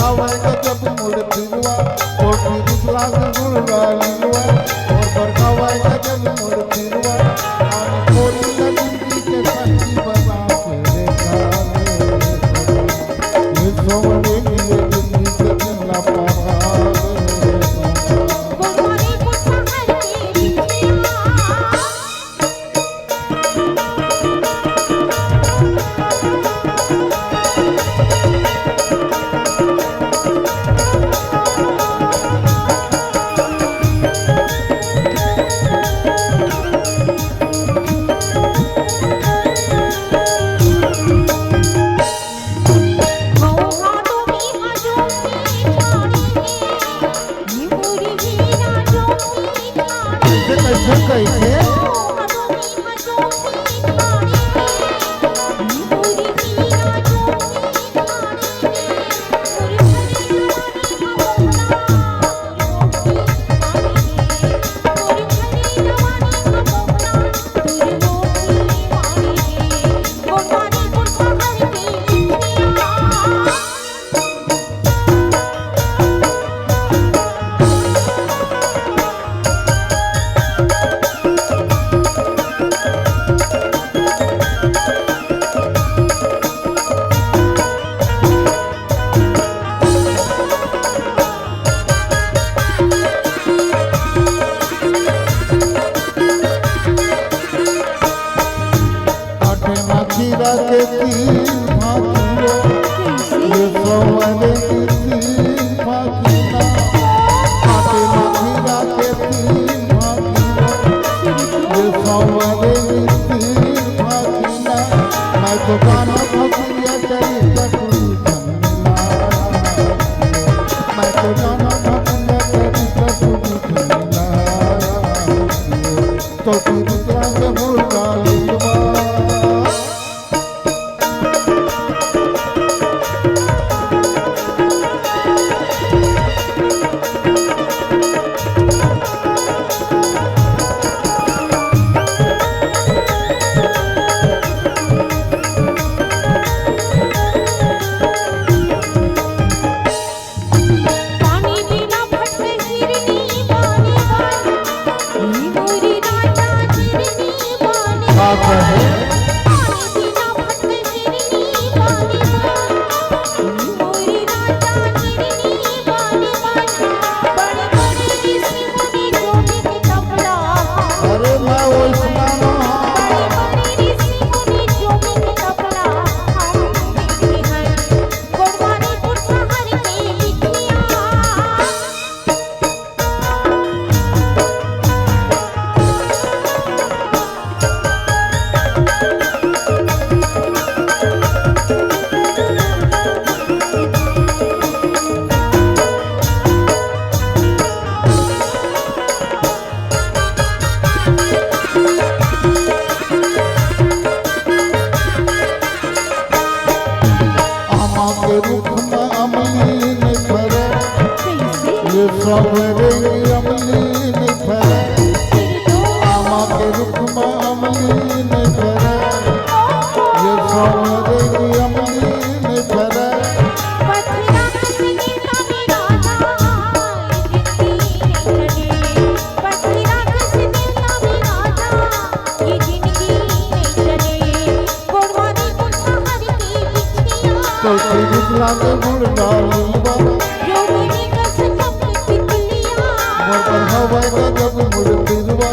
बरखावे गजब मुड़ फिरवा कोटी रुपला से गुड़ डालवा और बरखावे गजब मुड़ फिरवा आने कोरी जिंदगी के संगी बना के देखा ये सोमने की जिंदगी के दिला पावा के तीन फाकिरो ये सोमने की तीन फाकिरा आटे मखीरा के तीन फाकिरो ये सोमने की तीन फाकिरा मैं तो गाना भक्तिया तेरी कटुरी खन्ना मैं तो गाना भक्तिया तेरी कटुरी खन्ना तो तीन के मुर्गा लिखवा सवेरे अमली ने फरे आमा के रुख में अमली ने फरे ये सवेरे अमली ने फरे तो रुपला के गुड़ डालवा हवा जब मुड़ फिरवा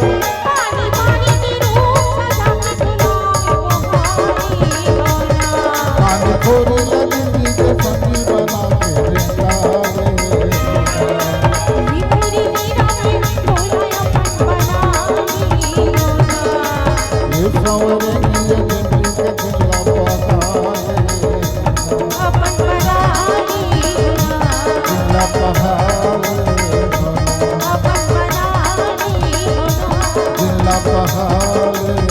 पानी खोरी जिंदगी के संगी बना के ये सवरे की जिंदगी के दिला पहाड़